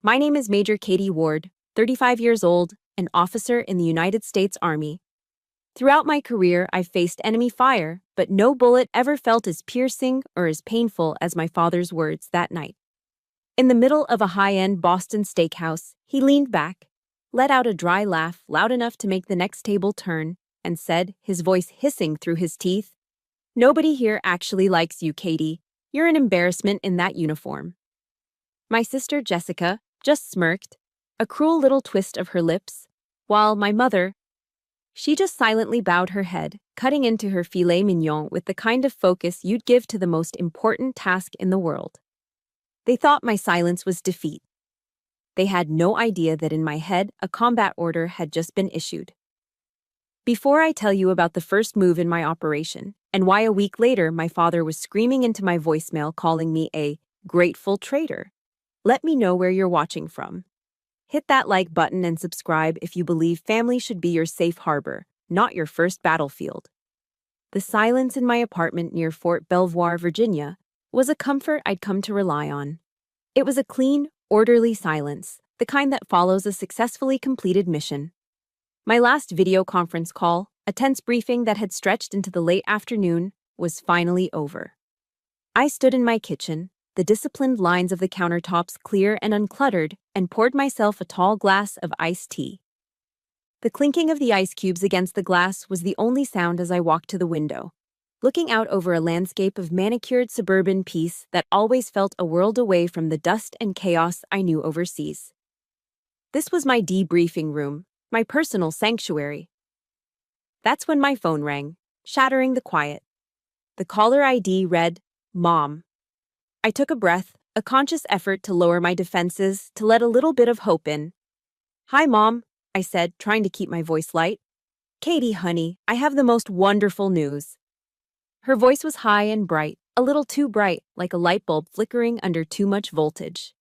My name is Major Katie Ward, 35 years old, an officer in the United States Army. Throughout my career, I've faced enemy fire, but no bullet ever felt as piercing or as painful as my father's words that night. In the middle of a high-end Boston steakhouse, he leaned back, let out a dry laugh loud enough to make the next table turn, and said, his voice hissing through his teeth, "Nobody here actually likes you, Katie. You're an embarrassment in that uniform." My sister Jessica just smirked, a cruel little twist of her lips, while my mother, she just silently bowed her head, cutting into her filet mignon with the kind of focus you'd give to the most important task in the world. They thought my silence was defeat. They had no idea that in my head a combat order had just been issued. Before I tell you about the first move in my operation, and why a week later my father was screaming into my voicemail calling me a grateful traitor, let me know where you're watching from. Hit that like button and subscribe if you believe family should be your safe harbor, not your first battlefield. The silence in my apartment near Fort Belvoir, Virginia, was a comfort I'd come to rely on. It was a clean, orderly silence, the kind that follows a successfully completed mission. My last video conference call, a tense briefing that had stretched into the late afternoon, was finally over. I stood in my kitchen, the disciplined lines of the countertops clear and uncluttered, and poured myself a tall glass of iced tea. The clinking of the ice cubes against the glass was the only sound as I walked to the window, looking out over a landscape of manicured suburban peace that always felt a world away from the dust and chaos I knew overseas. This was my debriefing room, my personal sanctuary. That's when my phone rang, shattering the quiet. The caller ID read, "Mom." I took a breath, a conscious effort to lower my defenses, to let a little bit of hope in. "Hi, Mom," I said, trying to keep my voice light. "Katie, honey, I have the most wonderful news." Her voice was high and bright, a little too bright, like a light bulb flickering under too much voltage.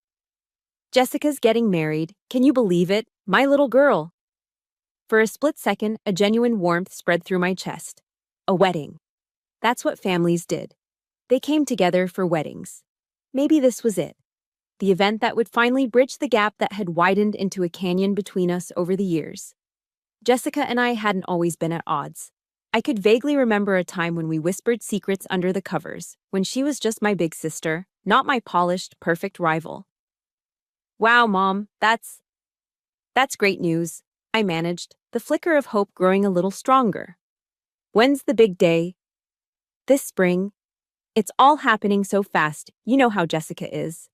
"Jessica's getting married. Can you believe it? My little girl." For a split second, a genuine warmth spread through my chest. A wedding. That's what families did. They came together for weddings. Maybe this was it. The event that would finally bridge the gap that had widened into a canyon between us over the years. Jessica and I hadn't always been at odds. I could vaguely remember a time when we whispered secrets under the covers, when she was just my big sister, not my polished, perfect rival. "Wow, Mom, that's great news," I managed, the flicker of hope growing a little stronger. "When's the big day?" "This spring. It's all happening so fast, you know how Jessica is.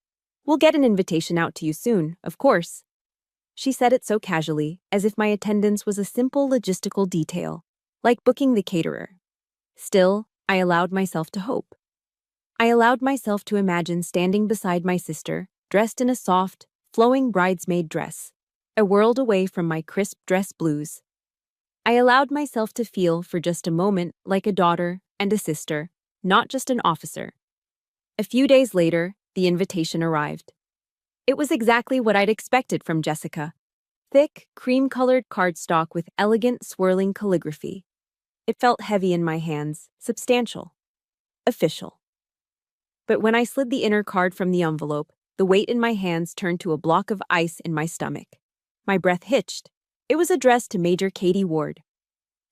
We'll get an invitation out to you soon, of course." She said it so casually, as if my attendance was a simple logistical detail, like booking the caterer. Still, I allowed myself to hope. I allowed myself to imagine standing beside my sister, dressed in a soft, flowing bridesmaid dress, a world away from my crisp dress blues. I allowed myself to feel for just a moment like a daughter and a sister, not just an officer. A few days later, the invitation arrived. It was exactly what I'd expected from Jessica. Thick, cream-colored cardstock with elegant, swirling calligraphy. It felt heavy in my hands, substantial, official. But when I slid the inner card from the envelope, the weight in my hands turned to a block of ice in my stomach. My breath hitched. It was addressed to Major Katie Ward.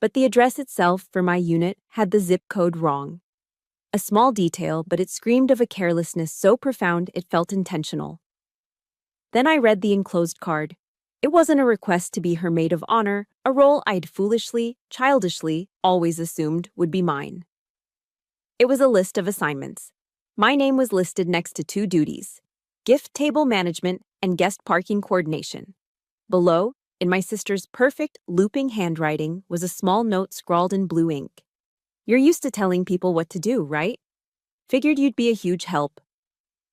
But the address itself for my unit had the zip code wrong. A small detail, but it screamed of a carelessness so profound it felt intentional. Then I read the enclosed card. It wasn't a request to be her maid of honor, a role I'd foolishly, childishly, always assumed would be mine. It was a list of assignments. My name was listed next to two duties: gift table management and guest parking coordination. Below, in my sister's perfect, looping handwriting, was a small note scrawled in blue ink. "You're used to telling people what to do, right? Figured you'd be a huge help."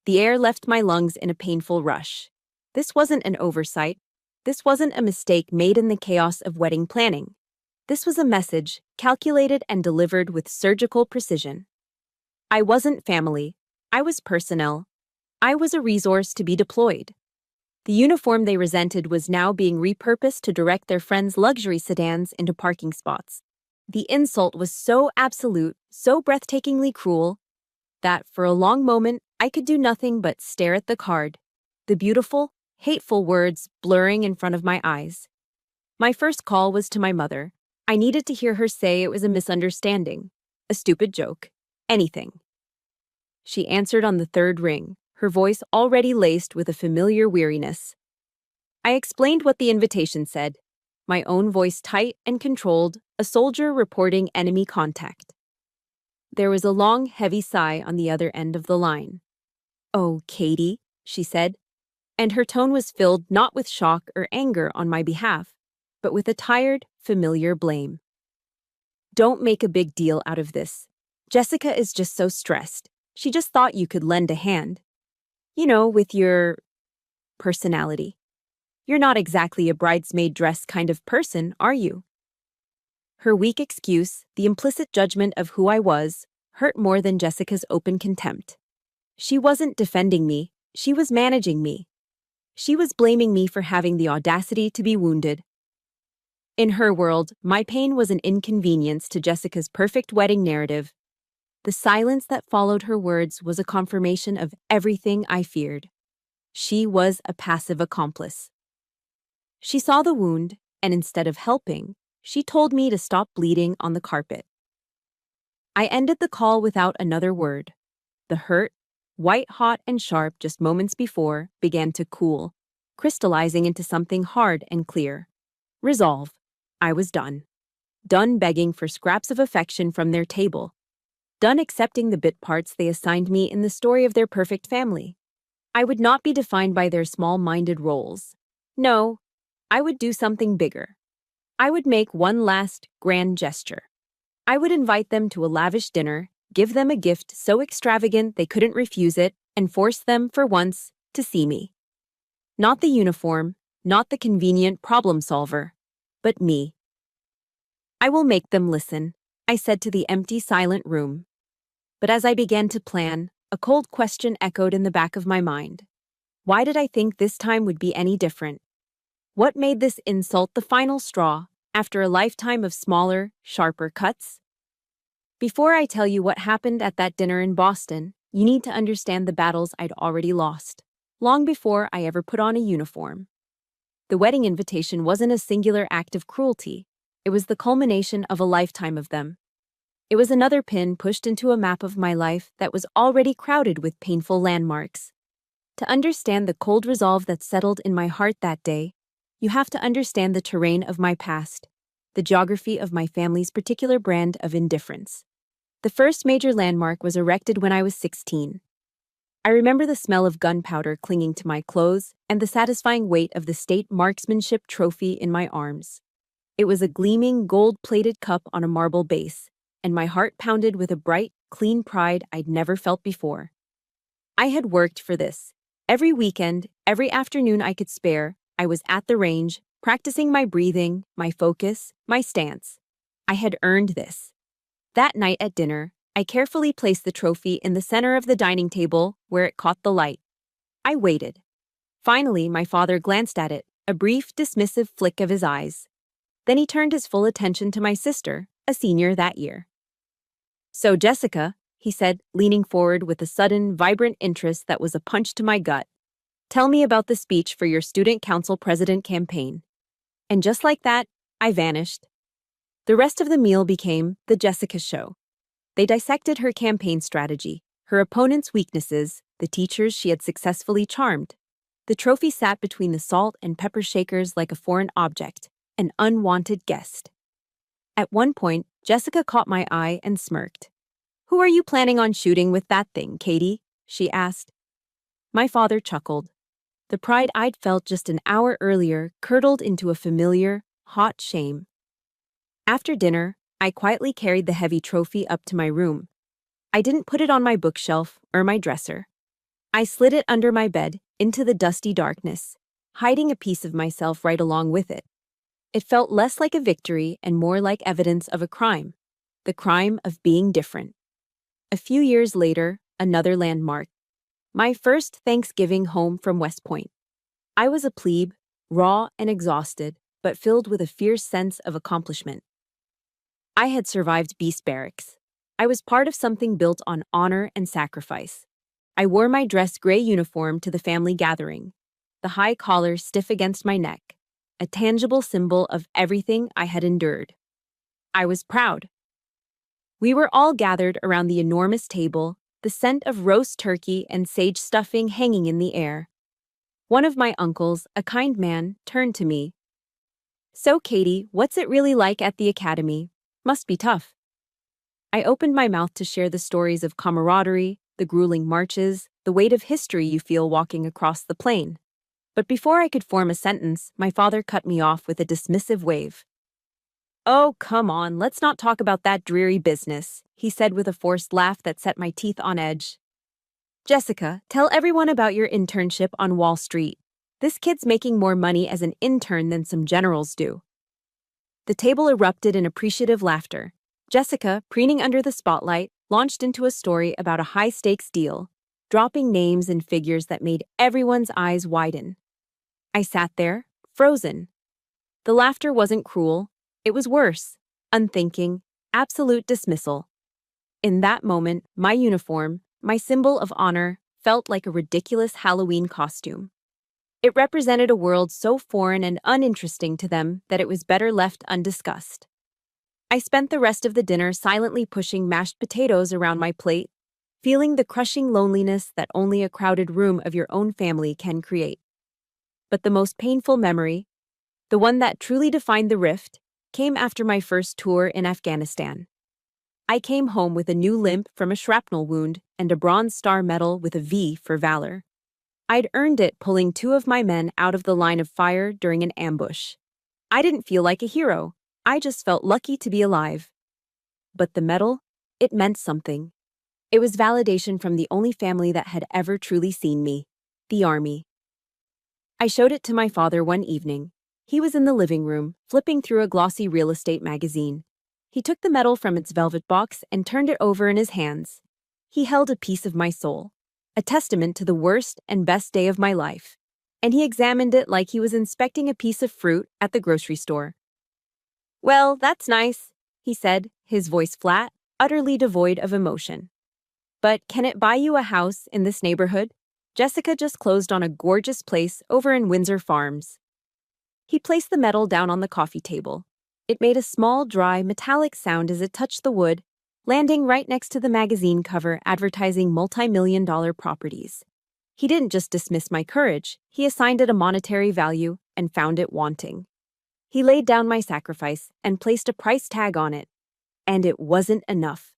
The air left my lungs in a painful rush. This wasn't an oversight. This wasn't a mistake made in the chaos of wedding planning. This was a message, calculated and delivered with surgical precision. I wasn't family. I was personnel. I was a resource to be deployed. The uniform they resented was now being repurposed to direct their friends' luxury sedans into parking spots. The insult was so absolute, so breathtakingly cruel, that for a long moment I could do nothing but stare at the card. The beautiful, hateful words blurring in front of my eyes. My first call was to my mother. I needed to hear her say it was a misunderstanding, a stupid joke, anything. She answered on the third ring, her voice already laced with a familiar weariness. I explained what the invitation said, my own voice tight and controlled, a soldier reporting enemy contact. There was a long, heavy sigh on the other end of the line. "Oh, Katie," she said, and her tone was filled not with shock or anger on my behalf, but with a tired, familiar blame. "Don't make a big deal out of this. Jessica is just so stressed. She just thought you could lend a hand. You know, with your personality. You're not exactly a bridesmaid dress kind of person, are you?" Her weak excuse, the implicit judgment of who I was, hurt more than Jessica's open contempt. She wasn't defending me, she was managing me. She was blaming me for having the audacity to be wounded. In her world, my pain was an inconvenience to Jessica's perfect wedding narrative. The silence that followed her words was a confirmation of everything I feared. She was a passive accomplice. She saw the wound, and instead of helping, she told me to stop bleeding on the carpet. I ended the call without another word. The hurt, white hot and sharp just moments before, began to cool, crystallizing into something hard and clear. Resolve. I was done. Done begging for scraps of affection from their table. Done accepting the bit parts they assigned me in the story of their perfect family. I would not be defined by their small-minded roles. No, I would do something bigger. I would make one last, grand gesture. I would invite them to a lavish dinner, give them a gift so extravagant they couldn't refuse it, and force them, for once, to see me. Not the uniform, not the convenient problem solver, but me. "I will make them listen," I said to the empty, silent room. But as I began to plan, a cold question echoed in the back of my mind. Why did I think this time would be any different? What made this insult the final straw, after a lifetime of smaller, sharper cuts? Before I tell you what happened at that dinner in Boston, you need to understand the battles I'd already lost, long before I ever put on a uniform. The wedding invitation wasn't a singular act of cruelty. It was the culmination of a lifetime of them. It was another pin pushed into a map of my life that was already crowded with painful landmarks. To understand the cold resolve that settled in my heart that day, you have to understand the terrain of my past, the geography of my family's particular brand of indifference. The first major landmark was erected when I was 16. I remember the smell of gunpowder clinging to my clothes and the satisfying weight of the state marksmanship trophy in my arms. It was a gleaming, gold-plated cup on a marble base, and my heart pounded with a bright, clean pride I'd never felt before. I had worked for this. Every weekend, every afternoon I could spare, I was at the range, practicing my breathing, my focus, my stance. I had earned this. That night at dinner, I carefully placed the trophy in the center of the dining table where it caught the light. I waited. Finally, my father glanced at it, a brief, dismissive flick of his eyes. Then he turned his full attention to my sister, a senior that year. "So, Jessica," he said, leaning forward with a sudden, vibrant interest that was a punch to my gut, "tell me about the speech for your student council president campaign." And just like that, I vanished. The rest of the meal became the Jessica Show. They dissected her campaign strategy, her opponent's weaknesses, the teachers she had successfully charmed. The trophy sat between the salt and pepper shakers like a foreign object, an unwanted guest. At one point, Jessica caught my eye and smirked. "Who are you planning on shooting with that thing, Katie?" she asked. My father chuckled. The pride I'd felt just an hour earlier curdled into a familiar, hot shame. After dinner, I quietly carried the heavy trophy up to my room. I didn't put it on my bookshelf or my dresser. I slid it under my bed, into the dusty darkness, hiding a piece of myself right along with it. It felt less like a victory and more like evidence of a crime, the crime of being different. A few years later, another landmark. My first Thanksgiving home from West Point. I was a plebe, raw and exhausted, but filled with a fierce sense of accomplishment. I had survived Beast Barracks. I was part of something built on honor and sacrifice. I wore my dress gray uniform to the family gathering. the high collar stiff against my neck, a tangible symbol of everything I had endured. I was proud. We were all gathered around the enormous table, the scent of roast turkey and sage stuffing hanging in the air. One of my uncles, a kind man, turned to me. "So, Katie, what's it really like at the academy? Must be tough." I opened my mouth to share the stories of camaraderie, the grueling marches, the weight of history you feel walking across the plain. But before I could form a sentence, my father cut me off with a dismissive wave. "Oh, come on, let's not talk about that dreary business," he said with a forced laugh that set my teeth on edge. "Jessica, tell everyone about your internship on Wall Street. This kid's making more money as an intern than some generals do." The table erupted in appreciative laughter. Jessica, preening under the spotlight, launched into a story about a high-stakes deal, dropping names and figures that made everyone's eyes widen. I sat there, frozen. The laughter wasn't cruel. It was worse, unthinking, absolute dismissal. In that moment, my uniform, my symbol of honor, felt like a ridiculous Halloween costume. It represented a world so foreign and uninteresting to them that it was better left undiscussed. I spent the rest of the dinner silently pushing mashed potatoes around my plate, feeling the crushing loneliness that only a crowded room of your own family can create. But the most painful memory, the one that truly defined the rift, came after my first tour in Afghanistan. I came home with a new limp from a shrapnel wound and a Bronze Star medal with a V for valor. I'd earned it pulling 2 of my men out of the line of fire during an ambush. I didn't feel like a hero. I just felt lucky to be alive. But the medal, it meant something. It was validation from the only family that had ever truly seen me, the Army. I showed it to my father one evening. He was in the living room, flipping through a glossy real estate magazine. He took the medal from its velvet box and turned it over in his hands. He held a piece of my soul, a testament to the worst and best day of my life, and he examined it like he was inspecting a piece of fruit at the grocery store. "Well, that's nice," he said, his voice flat, utterly devoid of emotion. "But can it buy you a house in this neighborhood? Jessica just closed on a gorgeous place over in Windsor Farms." He placed the medal down on the coffee table. It made a small, dry, metallic sound as it touched the wood, landing right next to the magazine cover advertising multi-million-dollar properties. He didn't just dismiss my courage, he assigned it a monetary value and found it wanting. He laid down my sacrifice and placed a price tag on it. And it wasn't enough.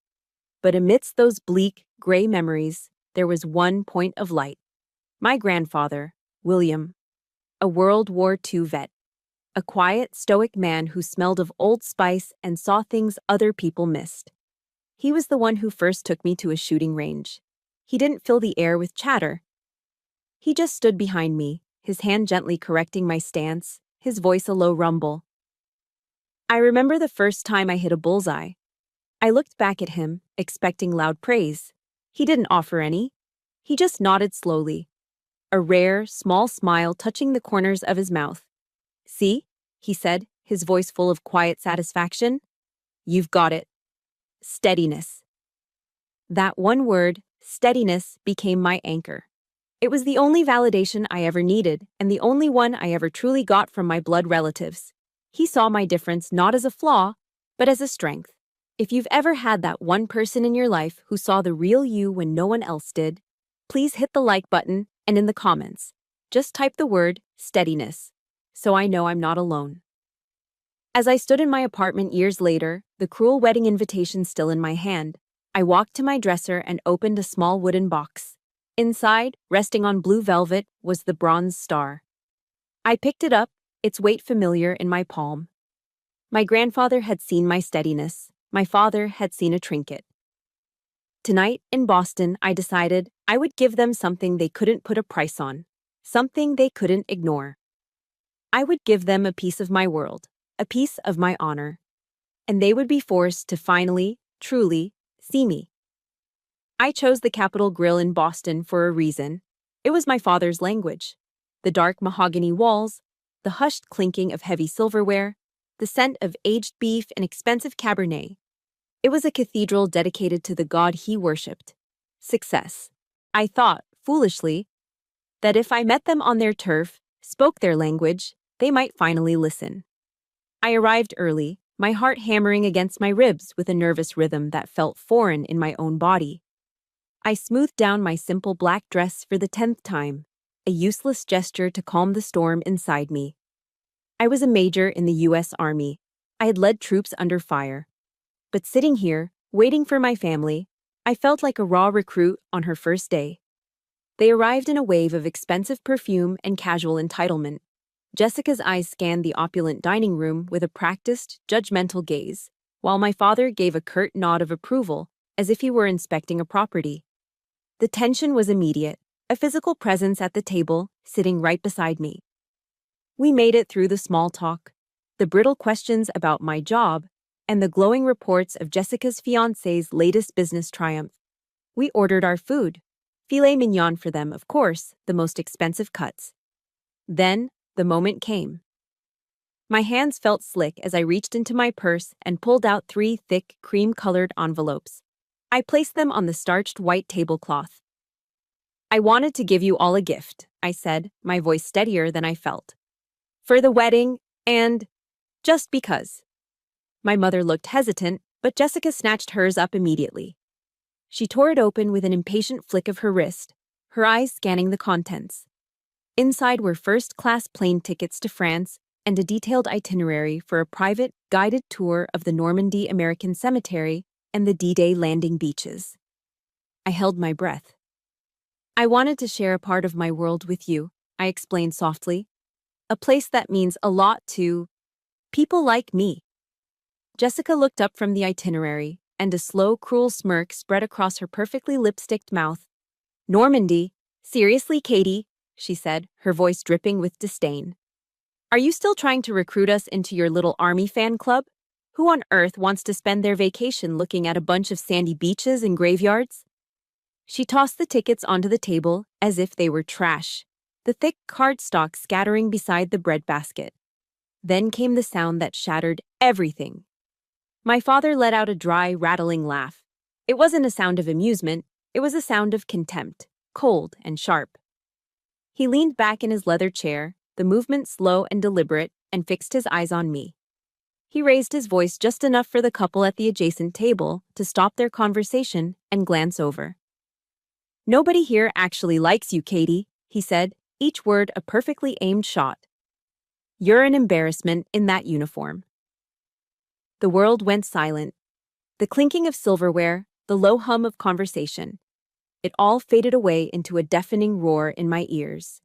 But amidst those bleak, gray memories, there was one point of light. My grandfather, William, a World War II vet. A quiet, stoic man who smelled of Old Spice and saw things other people missed. He was the one who first took me to a shooting range. He didn't fill the air with chatter. He just stood behind me, his hand gently correcting my stance, his voice a low rumble. I remember the first time I hit a bullseye. I looked back at him, expecting loud praise. He didn't offer any. He just nodded slowly, a rare, small smile touching the corners of his mouth. "See?" he said, his voice full of quiet satisfaction. "You've got it." Steadiness. That one word, steadiness, became my anchor. It was the only validation I ever needed, and the only one I ever truly got from my blood relatives. He saw my difference not as a flaw, but as a strength. If you've ever had that one person in your life who saw the real you when no one else did, please hit the like button and in the comments, just type the word steadiness, so I know I'm not alone. As I stood in my apartment years later, the cruel wedding invitation still in my hand, I walked to my dresser and opened a small wooden box. Inside, resting on blue velvet, was the Bronze Star. I picked it up, its weight familiar in my palm. My grandfather had seen my steadiness. My father had seen a trinket. Tonight, in Boston, I decided I would give them something they couldn't put a price on, something they couldn't ignore. I would give them a piece of my world, a piece of my honor, and they would be forced to finally, truly, see me. I chose the Capitol Grill in Boston for a reason. It was my father's language. The dark mahogany walls, the hushed clinking of heavy silverware, the scent of aged beef and expensive Cabernet. It was a cathedral dedicated to the god he worshipped. Success. I thought, foolishly, that if I met them on their turf, spoke their language, they might finally listen. I arrived early, my heart hammering against my ribs with a nervous rhythm that felt foreign in my own body. I smoothed down my simple black dress for the 10th time, a useless gesture to calm the storm inside me. I was a major in the U.S. Army. I had led troops under fire. But sitting here, waiting for my family, I felt like a raw recruit on her first day. They arrived in a wave of expensive perfume and casual entitlement. Jessica's eyes scanned the opulent dining room with a practiced, judgmental gaze, while my father gave a curt nod of approval, as if he were inspecting a property. The tension was immediate, a physical presence at the table, sitting right beside me. We made it through the small talk, the brittle questions about my job, and the glowing reports of Jessica's fiancé's latest business triumph. We ordered our food. Filet mignon for them, of course, the most expensive cuts. Then, the moment came. My hands felt slick as I reached into my purse and pulled out 3 thick, cream-colored envelopes. I placed them on the starched white tablecloth. "I wanted to give you all a gift," I said, my voice steadier than I felt. "For the wedding, and just because." My mother looked hesitant, but Jessica snatched hers up immediately. She tore it open with an impatient flick of her wrist, her eyes scanning the contents. Inside were first-class plane tickets to France and a detailed itinerary for a private, guided tour of the Normandy American Cemetery and the D-Day landing beaches. I held my breath. "I wanted to share a part of my world with you," I explained softly. "A place that means a lot to people like me." Jessica looked up from the itinerary, and a slow, cruel smirk spread across her perfectly lipsticked mouth. "Normandy? Seriously, Katie?" she said, her voice dripping with disdain. "Are you still trying to recruit us into your little army fan club? Who on earth wants to spend their vacation looking at a bunch of sandy beaches and graveyards?" She tossed the tickets onto the table as if they were trash, the thick cardstock scattering beside the breadbasket. Then came the sound that shattered everything. My father let out a dry, rattling laugh. It wasn't a sound of amusement, it was a sound of contempt, cold and sharp. He leaned back in his leather chair, the movement slow and deliberate, and fixed his eyes on me. He raised his voice just enough for the couple at the adjacent table to stop their conversation and glance over. "Nobody here actually likes you, Katie," he said, each word a perfectly aimed shot. "You're an embarrassment in that uniform." The world went silent. The clinking of silverware, the low hum of conversation. It all faded away into a deafening roar in my ears.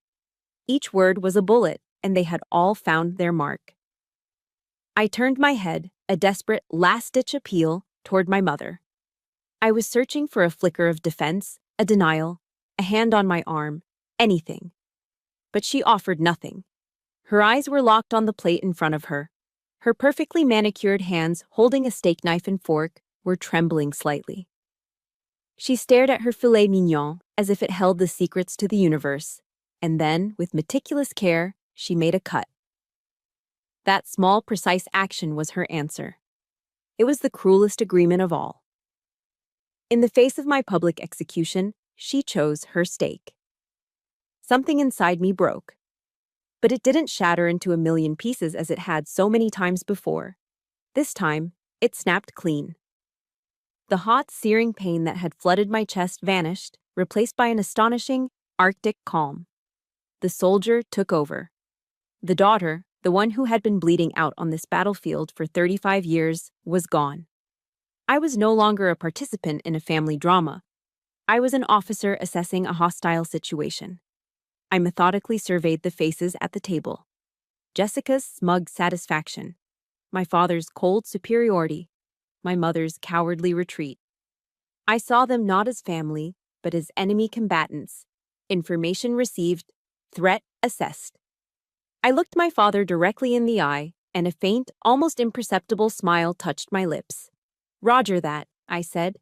Each word was a bullet, and they had all found their mark. I turned my head, a desperate last-ditch appeal, toward my mother. I was searching for a flicker of defense, a denial, a hand on my arm, anything. But she offered nothing. Her eyes were locked on the plate in front of her. Her perfectly manicured hands, holding a steak knife and fork, were trembling slightly. She stared at her filet mignon as if it held the secrets to the universe, and then, with meticulous care, she made a cut. That small, precise action was her answer. It was the cruelest agreement of all. In the face of my public execution, she chose her steak. Something inside me broke. But it didn't shatter into a million pieces as it had so many times before. This time, it snapped clean. The hot, searing pain that had flooded my chest vanished, replaced by an astonishing, Arctic calm. The soldier took over. The daughter, the one who had been bleeding out on this battlefield for 35 years, was gone. I was no longer a participant in a family drama. I was an officer assessing a hostile situation. I methodically surveyed the faces at the table. Jessica's smug satisfaction, my father's cold superiority, my mother's cowardly retreat. I saw them not as family, but as enemy combatants. Information received, threat assessed. I looked my father directly in the eye, and a faint, almost imperceptible smile touched my lips. "Roger that," I said.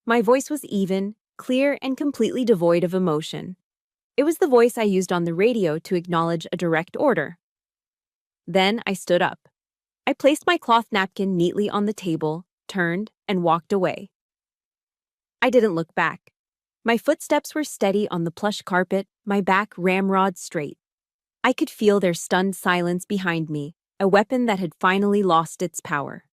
My voice was even, clear, and completely devoid of emotion. It was the voice I used on the radio to acknowledge a direct order. Then I stood up. I placed my cloth napkin neatly on the table, turned, and walked away. I didn't look back. My footsteps were steady on the plush carpet, my back ramrod straight. I could feel their stunned silence behind me, a weapon that had finally lost its power.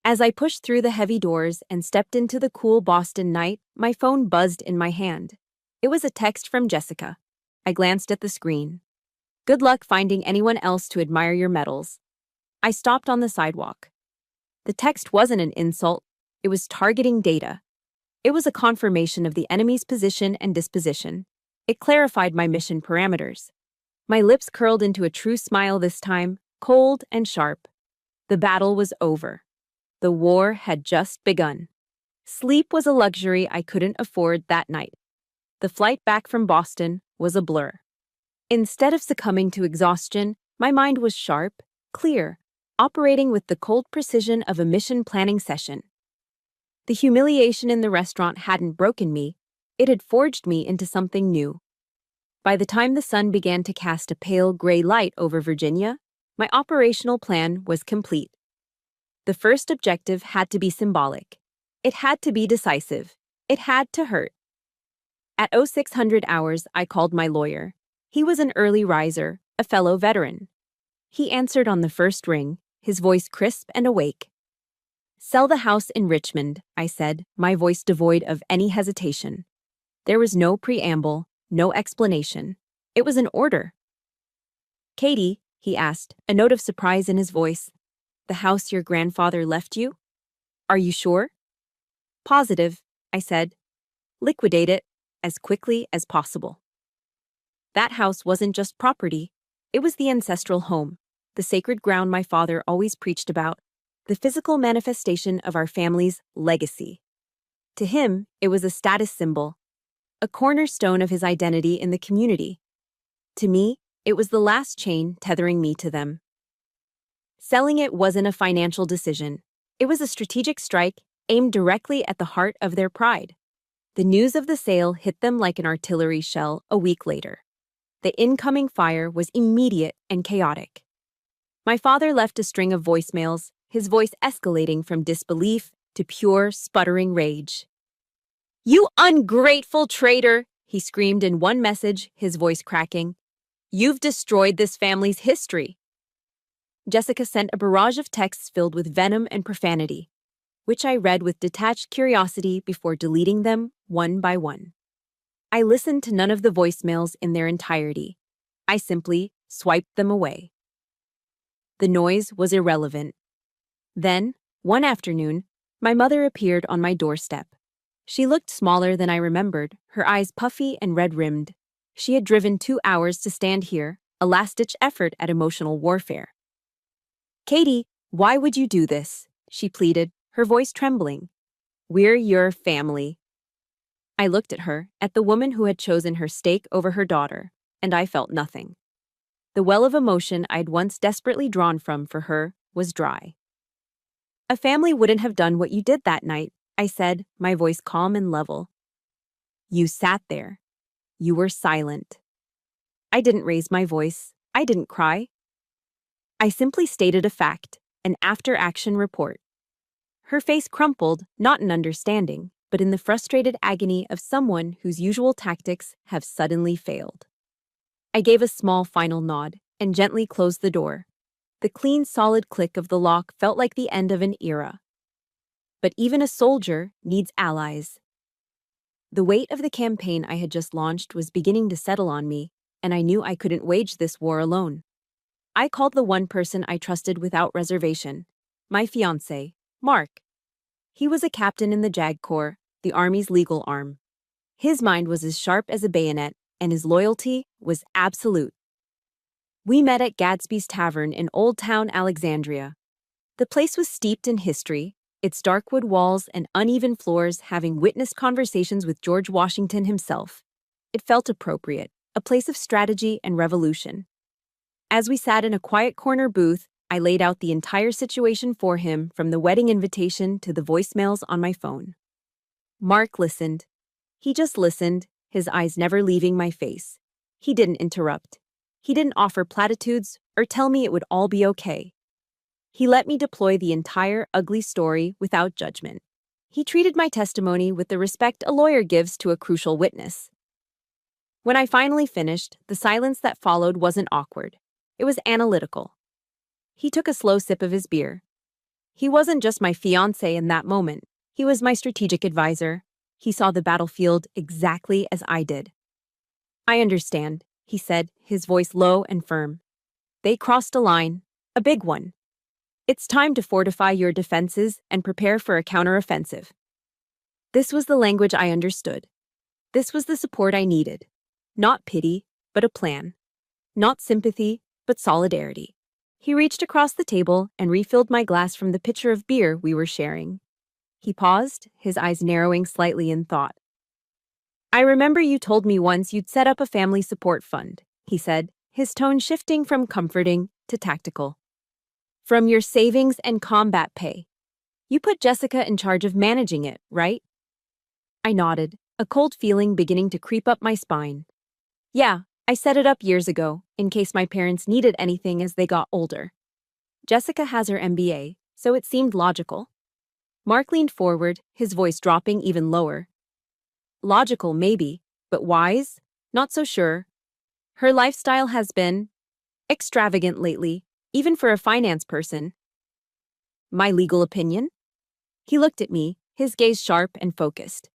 As I pushed through the heavy doors and stepped into the cool Boston night, my phone buzzed in my hand. It was a text from Jessica. I glanced at the screen. "Good luck finding anyone else to admire your medals." I stopped on the sidewalk. The text wasn't an insult, it was targeting data. It was a confirmation of the enemy's position and disposition. It clarified my mission parameters. My lips curled into a true smile this time, cold and sharp. The battle was over. The war had just begun. Sleep was a luxury I couldn't afford that night. The flight back from Boston was a blur. Instead of succumbing to exhaustion, my mind was sharp, clear, operating with the cold precision of a mission planning session. The humiliation in the restaurant hadn't broken me, it had forged me into something new. By the time the sun began to cast a pale gray light over Virginia, my operational plan was complete. The first objective had to be symbolic. It had to be decisive. It had to hurt. At 0600 hours, I called my lawyer. He was an early riser, a fellow veteran. He answered on the first ring, his voice crisp and awake. "Sell the house in Richmond," I said, my voice devoid of any hesitation. There was no preamble, no explanation. It was an order. "Katie," he asked, a note of surprise in his voice, "the house your grandfather left you? Are you sure?" "Positive," I said. "Liquidate it as quickly as possible." That house wasn't just property. It was the ancestral home, the sacred ground my father always preached about, the physical manifestation of our family's legacy. To him, it was a status symbol, a cornerstone of his identity in the community. To me, it was the last chain tethering me to them. Selling it wasn't a financial decision. It was a strategic strike aimed directly at the heart of their pride. The news of the sale hit them like an artillery shell a week later. The incoming fire was immediate and chaotic. My father left a string of voicemails, his voice escalating from disbelief to pure, sputtering rage. "You ungrateful traitor!" he screamed in one message, his voice cracking. "You've destroyed this family's history." Jessica sent a barrage of texts filled with venom and profanity, which I read with detached curiosity before deleting them one by one. I listened to none of the voicemails in their entirety. I simply swiped them away. The noise was irrelevant. Then, one afternoon, my mother appeared on my doorstep. She looked smaller than I remembered, her eyes puffy and red-rimmed. She had driven 2 hours to stand here, a last-ditch effort at emotional warfare. "Katie, why would you do this?" she pleaded, her voice trembling. "We're your family." I looked at her, at the woman who had chosen her stake over her daughter, and I felt nothing. The well of emotion I'd once desperately drawn from for her was dry. "A family wouldn't have done what you did that night," I said, my voice calm and level. "You sat there. You were silent." I didn't raise my voice. I didn't cry. I simply stated a fact, an after-action report. Her face crumpled, not in understanding, but in the frustrated agony of someone whose usual tactics have suddenly failed. I gave a small final nod and gently closed the door. The clean, solid click of the lock felt like the end of an era. But even a soldier needs allies. The weight of the campaign I had just launched was beginning to settle on me, and I knew I couldn't wage this war alone. I called the one person I trusted without reservation, my fiancé, Mark. He was a captain in the JAG Corps, the Army's legal arm. His mind was as sharp as a bayonet, and his loyalty was absolute. We met at Gadsby's Tavern in Old Town Alexandria. The place was steeped in history, its dark wood walls and uneven floors having witnessed conversations with George Washington himself. It felt appropriate, a place of strategy and revolution. As we sat in a quiet corner booth, I laid out the entire situation for him, from the wedding invitation to the voicemails on my phone. Mark listened. He just listened, his eyes never leaving my face. He didn't interrupt. He didn't offer platitudes or tell me it would all be okay. He let me deploy the entire ugly story without judgment. He treated my testimony with the respect a lawyer gives to a crucial witness. When I finally finished, the silence that followed wasn't awkward. It was analytical. He took a slow sip of his beer. He wasn't just my fiancé in that moment. He was my strategic advisor. He saw the battlefield exactly as I did. I understand, he said, his voice low and firm. They crossed a line, a big one. It's time to fortify your defenses and prepare for a counteroffensive. This was the language I understood. This was the support I needed. Not pity, but a plan. Not sympathy, but solidarity. He reached across the table and refilled my glass from the pitcher of beer we were sharing. He paused, his eyes narrowing slightly in thought. I remember you told me once you'd set up a family support fund, he said, his tone shifting from comforting to tactical. From your savings and combat pay. You put Jessica in charge of managing it, right? I nodded, a cold feeling beginning to creep up my spine. Yeah, I set it up years ago, in case my parents needed anything as they got older. Jessica has her MBA, so it seemed logical. Mark leaned forward, his voice dropping even lower. Logical, maybe, but wise? Not so sure. Her lifestyle has been extravagant lately, even for a finance person. My legal opinion? He looked at me, his gaze sharp and focused.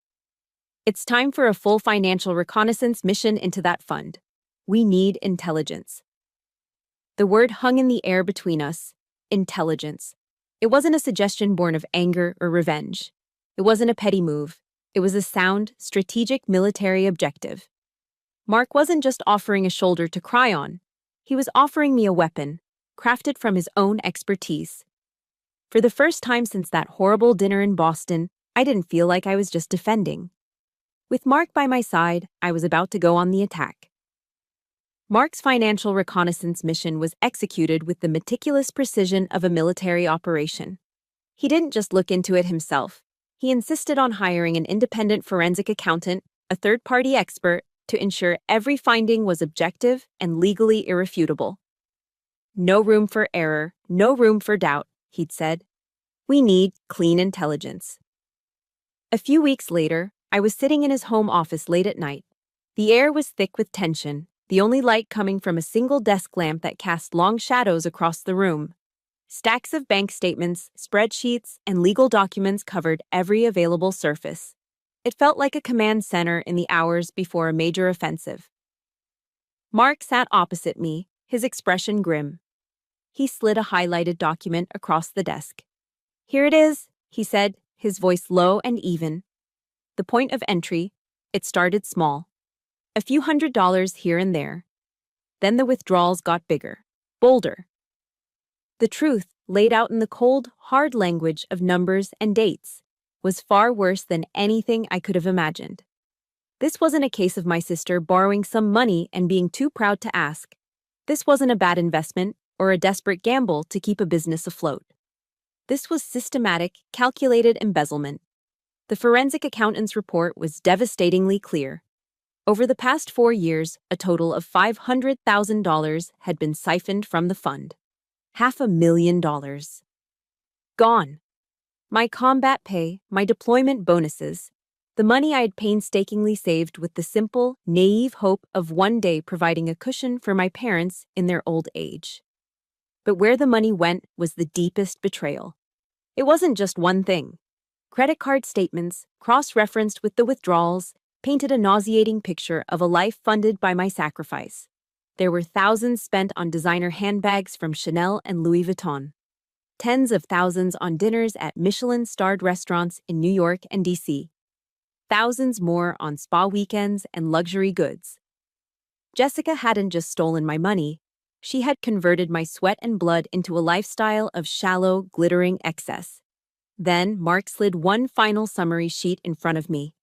It's time for a full financial reconnaissance mission into that fund. We need intelligence. The word hung in the air between us. Intelligence. It wasn't a suggestion born of anger or revenge. It wasn't a petty move. It was a sound, strategic military objective. Mark wasn't just offering a shoulder to cry on. He was offering me a weapon, crafted from his own expertise. For the first time since that horrible dinner in Boston, I didn't feel like I was just defending. With Mark by my side, I was about to go on the attack. Mark's financial reconnaissance mission was executed with the meticulous precision of a military operation. He didn't just look into it himself. He insisted on hiring an independent forensic accountant, a third-party expert, to ensure every finding was objective and legally irrefutable. No room for error, no room for doubt, he'd said. We need clean intelligence. A few weeks later, I was sitting in his home office late at night. The air was thick with tension, the only light coming from a single desk lamp that cast long shadows across the room. Stacks of bank statements, spreadsheets, and legal documents covered every available surface. It felt like a command center in the hours before a major offensive. Mark sat opposite me, his expression grim. He slid a highlighted document across the desk. Here it is, he said, his voice low and even. The point of entry, it started small. A few $100s here and there. Then the withdrawals got bigger, bolder. The truth, laid out in the cold, hard language of numbers and dates, was far worse than anything I could have imagined. This wasn't a case of my sister borrowing some money and being too proud to ask. This wasn't a bad investment or a desperate gamble to keep a business afloat. This was systematic, calculated embezzlement. The forensic accountant's report was devastatingly clear. Over the past 4 years, a total of $500,000 had been siphoned from the fund. $500,000. Gone. My combat pay, my deployment bonuses, the money I had painstakingly saved with the simple, naive hope of one day providing a cushion for my parents in their old age. But where the money went was the deepest betrayal. It wasn't just one thing. Credit card statements, cross-referenced with the withdrawals, painted a nauseating picture of a life funded by my sacrifice. There were thousands spent on designer handbags from Chanel and Louis Vuitton. Tens of thousands on dinners at Michelin-starred restaurants in New York and D.C. Thousands more on spa weekends and luxury goods. Jessica hadn't just stolen my money. She had converted my sweat and blood into a lifestyle of shallow, glittering excess. Then Mark slid one final summary sheet in front of me.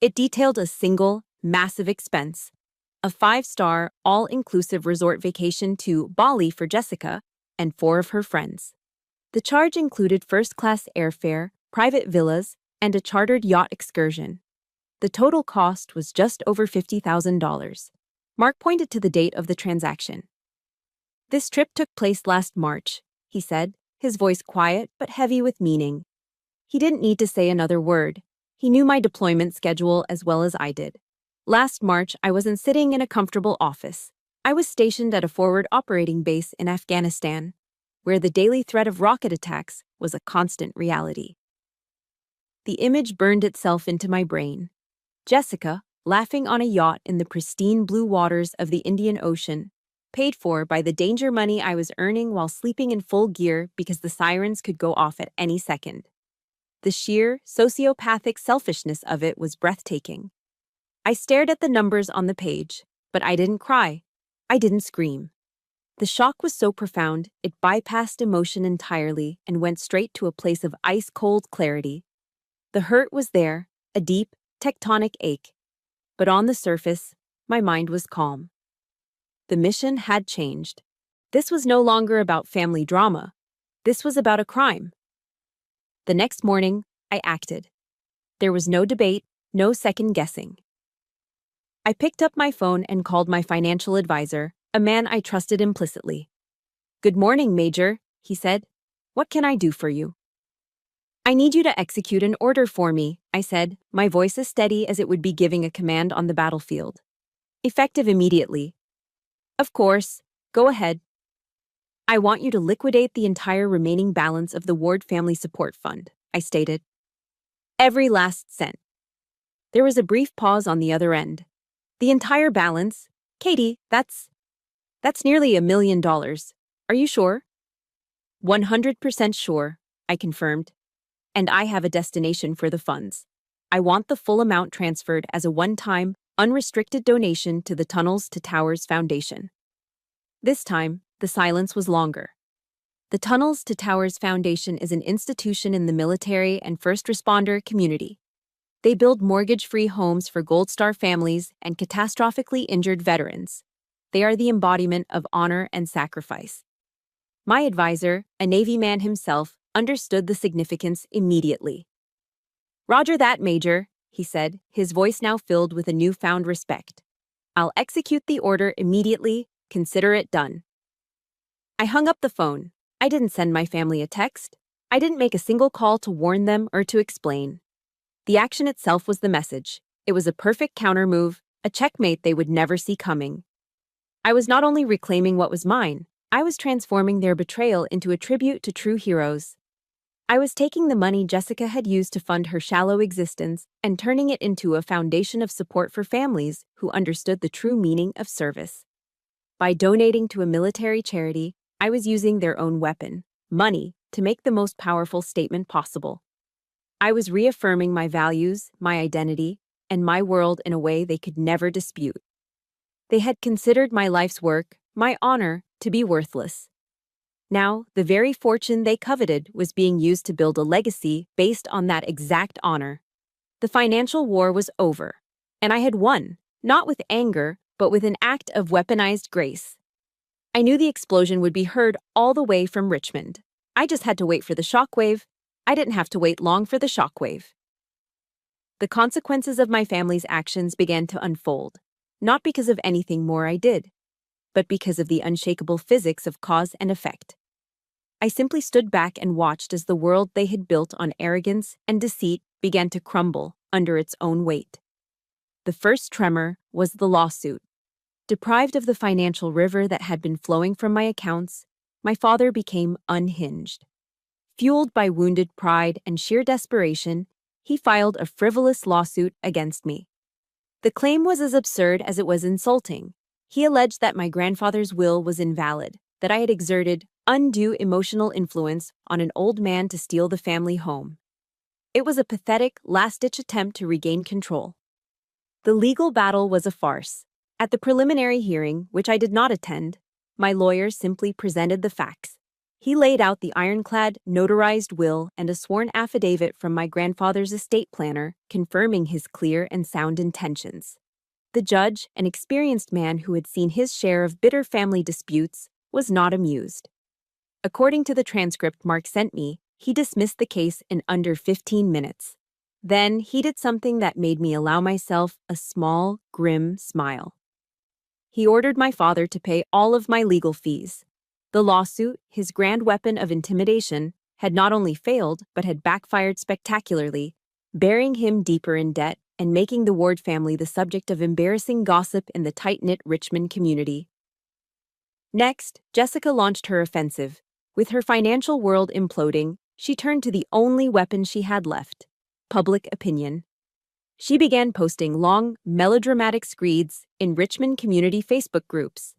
It detailed a single, massive expense. A 5-star, all-inclusive resort vacation to Bali for Jessica and 4 of her friends. The charge included first-class airfare, private villas, and a chartered yacht excursion. The total cost was just over $50,000. Mark pointed to the date of the transaction. This trip took place last March, he said, his voice quiet but heavy with meaning. He didn't need to say another word. He knew my deployment schedule as well as I did. Last March, I wasn't sitting in a comfortable office. I was stationed at a forward operating base in Afghanistan, where the daily threat of rocket attacks was a constant reality. The image burned itself into my brain. Jessica, laughing on a yacht in the pristine blue waters of the Indian Ocean, paid for by the danger money I was earning while sleeping in full gear because the sirens could go off at any second. The sheer, sociopathic selfishness of it was breathtaking. I stared at the numbers on the page, but I didn't cry. I didn't scream. The shock was so profound, it bypassed emotion entirely and went straight to a place of ice-cold clarity. The hurt was there, a deep, tectonic ache. But on the surface, my mind was calm. The mission had changed. This was no longer about family drama. This was about a crime. The next morning, I acted. There was no debate, no second guessing. I picked up my phone and called my financial advisor, a man I trusted implicitly. "Good morning, Major," he said. "What can I do for you?" "I need you to execute an order for me," I said, my voice as steady as it would be giving a command on the battlefield. "Effective immediately." "Of course. Go ahead." "I want you to liquidate the entire remaining balance of the Ward Family Support Fund," I stated. "Every last cent." There was a brief pause on the other end. "The entire balance? Katie, that's nearly $1 million. Are you sure?" 100% sure, I confirmed. "And I have a destination for the funds. I want the full amount transferred as a one-time, unrestricted donation to the Tunnels to Towers Foundation." This time, the silence was longer. The Tunnels to Towers Foundation is an institution in the military and first responder community. They build mortgage-free homes for Gold Star families and catastrophically injured veterans. They are the embodiment of honor and sacrifice. My advisor, a Navy man himself, understood the significance immediately. "Roger that, Major," he said, his voice now filled with a newfound respect. "I'll execute the order immediately. Consider it done." I hung up the phone. I didn't send my family a text. I didn't make a single call to warn them or to explain. The action itself was the message. It was a perfect countermove, a checkmate they would never see coming. I was not only reclaiming what was mine, I was transforming their betrayal into a tribute to true heroes. I was taking the money Jessica had used to fund her shallow existence and turning it into a foundation of support for families who understood the true meaning of service. By donating to a military charity, I was using their own weapon, money, to make the most powerful statement possible. I was reaffirming my values, my identity, and my world in a way they could never dispute. They had considered my life's work, my honor, to be worthless. Now, the very fortune they coveted was being used to build a legacy based on that exact honor. The financial war was over, and I had won, not with anger, but with an act of weaponized grace. I knew the explosion would be heard all the way from Richmond. I just had to wait for the shockwave. I didn't have to wait long for the shockwave. The consequences of my family's actions began to unfold, not because of anything more I did, but because of the unshakable physics of cause and effect. I simply stood back and watched as the world they had built on arrogance and deceit began to crumble under its own weight. The first tremor was the lawsuit. Deprived of the financial river that had been flowing from my accounts, my father became unhinged. Fueled by wounded pride and sheer desperation, he filed a frivolous lawsuit against me. The claim was as absurd as it was insulting. He alleged that my grandfather's will was invalid, that I had exerted undue emotional influence on an old man to steal the family home. It was a pathetic, last-ditch attempt to regain control. The legal battle was a farce. At the preliminary hearing, which I did not attend, my lawyer simply presented the facts. He laid out the ironclad, notarized will and a sworn affidavit from my grandfather's estate planner confirming his clear and sound intentions. The judge, an experienced man who had seen his share of bitter family disputes, was not amused. According to the transcript Mark sent me, he dismissed the case in under 15 minutes. Then he did something that made me allow myself a small, grim smile. He ordered my father to pay all of my legal fees. The lawsuit, his grand weapon of intimidation, had not only failed but had backfired spectacularly, burying him deeper in debt and making the Ward family the subject of embarrassing gossip in the tight-knit Richmond community. Next, Jessica launched her offensive. With her financial world imploding, she turned to the only weapon she had left: public opinion. She began posting long, melodramatic screeds in Richmond community Facebook groups.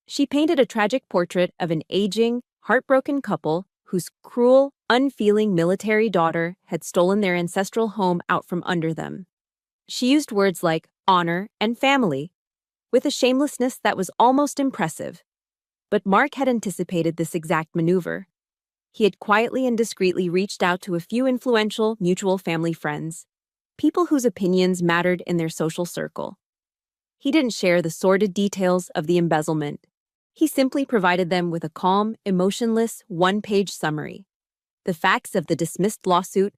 She painted a tragic portrait of an aging, heartbroken couple whose cruel, unfeeling military daughter had stolen their ancestral home out from under them. She used words like honor and family, with a shamelessness that was almost impressive. But Mark had anticipated this exact maneuver. He had quietly and discreetly reached out to a few influential mutual family friends, people whose opinions mattered in their social circle. He didn't share the sordid details of the embezzlement. He simply provided them with a calm, emotionless, one-page summary, the facts of the dismissed lawsuit,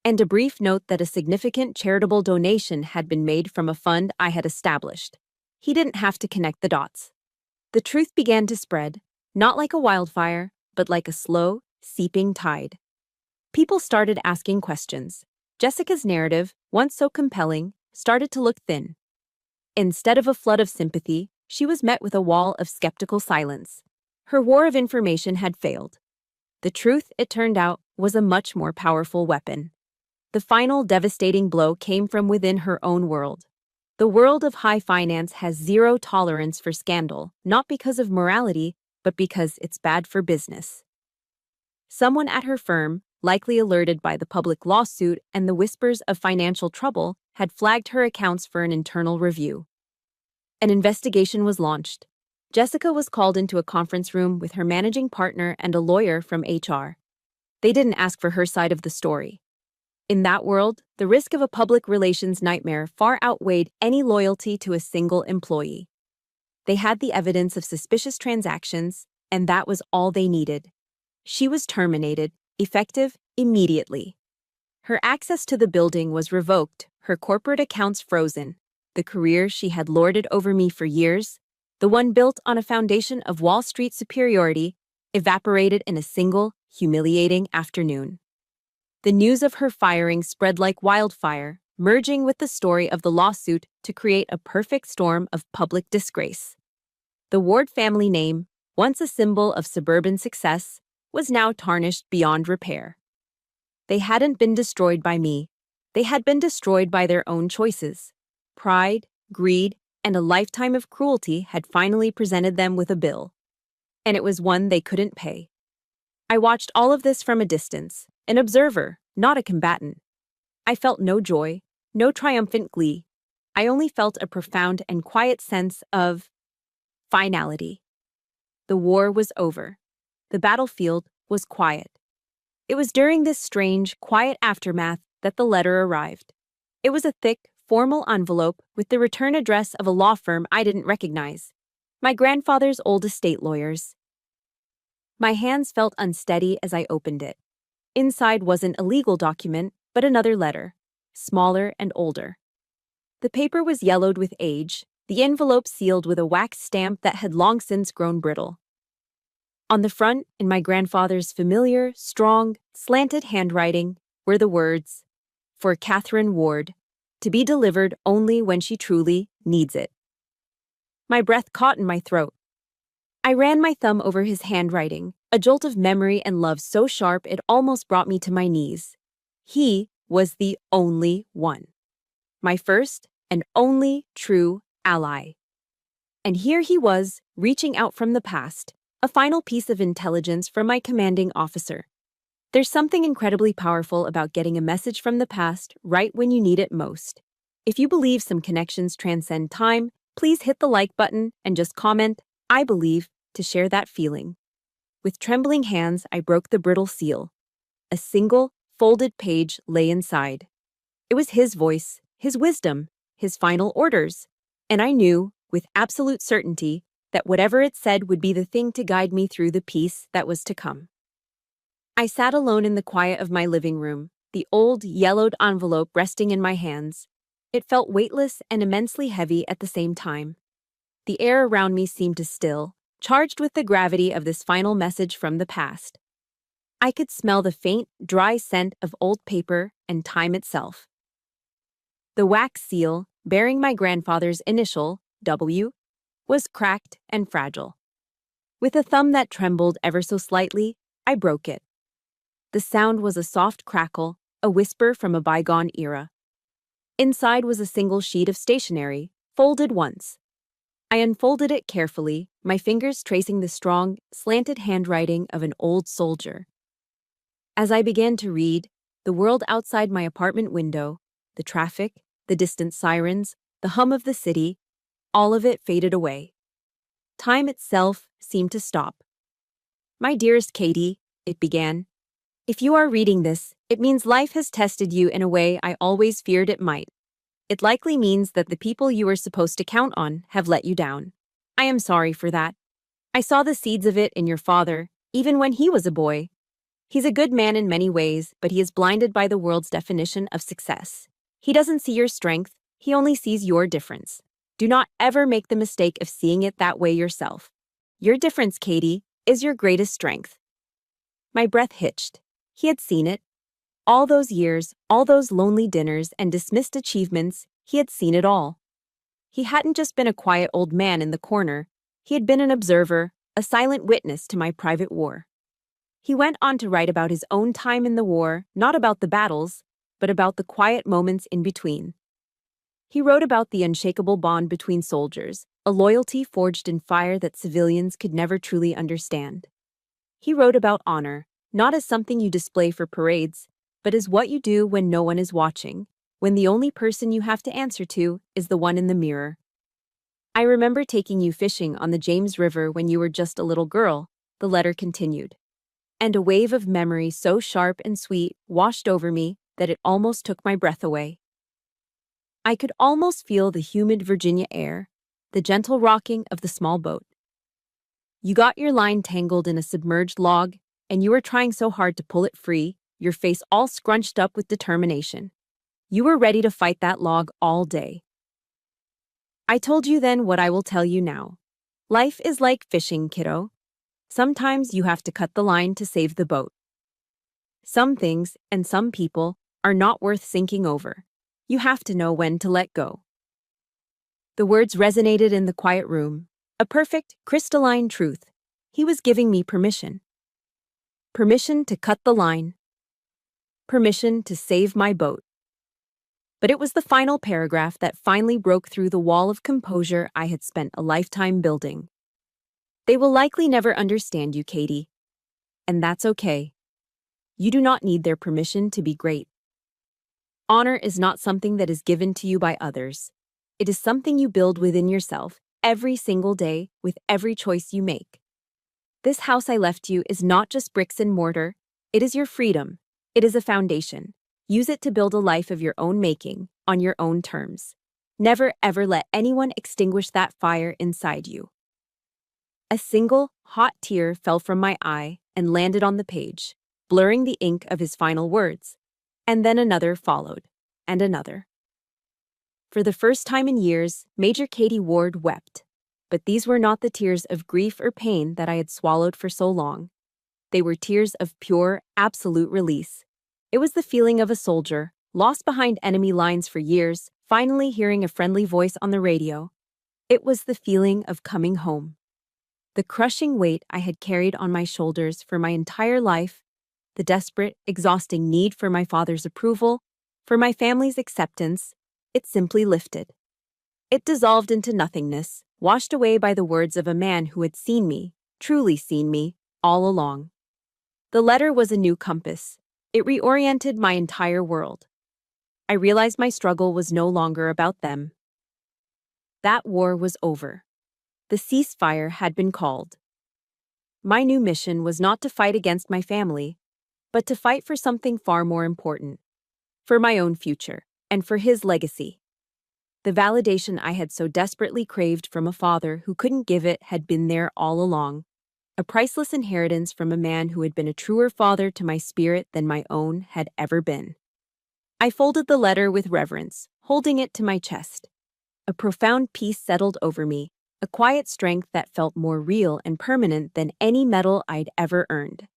and a brief note that a significant charitable donation had been made from a fund I had established. He didn't have to connect the dots. The truth began to spread, not like a wildfire, but like a slow, seeping tide. People started asking questions. Jessica's narrative, once so compelling, started to look thin. Instead of a flood of sympathy, she was met with a wall of skeptical silence. Her war of information had failed. The truth, it turned out, was a much more powerful weapon. The final devastating blow came from within her own world. The world of high finance has zero tolerance for scandal, not because of morality, but because it's bad for business. Someone at her firm, likely alerted by the public lawsuit and the whispers of financial trouble, had flagged her accounts for an internal review. An investigation was launched. Jessica was called into a conference room with her managing partner and a lawyer from HR. They didn't ask for her side of the story. In that world, the risk of a public relations nightmare far outweighed any loyalty to a single employee. They had the evidence of suspicious transactions, and that was all they needed. She was terminated, effective immediately. Her access to the building was revoked, her corporate accounts frozen. The career she had lorded over me for years, the one built on a foundation of Wall Street superiority, evaporated in a single, humiliating afternoon. The news of her firing spread like wildfire, merging with the story of the lawsuit to create a perfect storm of public disgrace. The Ward family name, once a symbol of suburban success, was now tarnished beyond repair. They hadn't been destroyed by me. They had been destroyed by their own choices. Pride, greed, and a lifetime of cruelty had finally presented them with a bill. And it was one they couldn't pay. I watched all of this from a distance, an observer, not a combatant. I felt no joy, no triumphant glee. I only felt a profound and quiet sense of finality. The war was over. The battlefield was quiet. It was during this strange, quiet aftermath that the letter arrived. It was a thick, formal envelope with the return address of a law firm I didn't recognize, my grandfather's old estate lawyers. My hands felt unsteady as I opened it. Inside wasn't a legal document, but another letter, smaller and older. The paper was yellowed with age, the envelope sealed with a wax stamp that had long since grown brittle. On the front, in my grandfather's familiar, strong, slanted handwriting, were the words, "For Catherine Ward, to be delivered only when she truly needs it." My breath caught in my throat. I ran my thumb over his handwriting, a jolt of memory and love so sharp it almost brought me to my knees. He was the only one. My first and only true ally. And here he was, reaching out from the past, a final piece of intelligence from my commanding officer. There's something incredibly powerful about getting a message from the past right when you need it most. If you believe some connections transcend time, please hit the like button and just comment, "I believe," to share that feeling. With trembling hands, I broke the brittle seal. A single, folded page lay inside. It was his voice, his wisdom, his final orders, and I knew, with absolute certainty, that whatever it said would be the thing to guide me through the peace that was to come. I sat alone in the quiet of my living room, the old, yellowed envelope resting in my hands. It felt weightless and immensely heavy at the same time. The air around me seemed to still, charged with the gravity of this final message from the past. I could smell the faint, dry scent of old paper and time itself. The wax seal, bearing my grandfather's initial, W, was cracked and fragile. With a thumb that trembled ever so slightly, I broke it. The sound was a soft crackle, a whisper from a bygone era. Inside was a single sheet of stationery, folded once. I unfolded it carefully, my fingers tracing the strong, slanted handwriting of an old soldier. As I began to read, the world outside my apartment window, the traffic, the distant sirens, the hum of the city, all of it faded away. Time itself seemed to stop. "My dearest Katie," it began, "if you are reading this, it means life has tested you in a way I always feared it might. It likely means that the people you were supposed to count on have let you down. I am sorry for that. I saw the seeds of it in your father, even when he was a boy. He's a good man in many ways, but he is blinded by the world's definition of success. He doesn't see your strength, he only sees your difference. Do not ever make the mistake of seeing it that way yourself. Your difference, Katie, is your greatest strength." My breath hitched. He had seen it. All those years, all those lonely dinners and dismissed achievements, he had seen it all. He hadn't just been a quiet old man in the corner. He had been an observer, a silent witness to my private war. He went on to write about his own time in the war, not about the battles, but about the quiet moments in between. He wrote about the unshakable bond between soldiers, a loyalty forged in fire that civilians could never truly understand. He wrote about honor, not as something you display for parades, but as what you do when no one is watching, when the only person you have to answer to is the one in the mirror. "I remember taking you fishing on the James River when you were just a little girl," the letter continued. "And a wave of memory so sharp and sweet washed over me that it almost took my breath away. I could almost feel the humid Virginia air, the gentle rocking of the small boat. You got your line tangled in a submerged log, and you were trying so hard to pull it free, your face all scrunched up with determination. You were ready to fight that log all day. I told you then what I will tell you now. Life is like fishing, kiddo. Sometimes you have to cut the line to save the boat. Some things and some people are not worth sinking over. You have to know when to let go." The words resonated in the quiet room, a perfect, crystalline truth. He was giving me permission. Permission to cut the line. Permission to save my boat. But it was the final paragraph that finally broke through the wall of composure I had spent a lifetime building. "They will likely never understand you, Katie. And that's okay. You do not need their permission to be great. Honor is not something that is given to you by others. It is something you build within yourself every single day with every choice you make. This house I left you is not just bricks and mortar. It is your freedom. It is a foundation. Use it to build a life of your own making, on your own terms. Never ever let anyone extinguish that fire inside you." A single, hot tear fell from my eye and landed on the page, blurring the ink of his final words. And then another followed, and another. For the first time in years, Major Katie Ward wept. But these were not the tears of grief or pain that I had swallowed for so long. They were tears of pure, absolute release. It was the feeling of a soldier, lost behind enemy lines for years, finally hearing a friendly voice on the radio. It was the feeling of coming home. The crushing weight I had carried on my shoulders for my entire life, the desperate, exhausting need for my father's approval, for my family's acceptance, it simply lifted. It dissolved into nothingness, washed away by the words of a man who had seen me, truly seen me, all along. The letter was a new compass. It reoriented my entire world. I realized my struggle was no longer about them. That war was over. The ceasefire had been called. My new mission was not to fight against my family, but to fight for something far more important, for my own future, and for his legacy. The validation I had so desperately craved from a father who couldn't give it had been there all along, a priceless inheritance from a man who had been a truer father to my spirit than my own had ever been. I folded the letter with reverence, holding it to my chest. A profound peace settled over me, a quiet strength that felt more real and permanent than any medal I'd ever earned.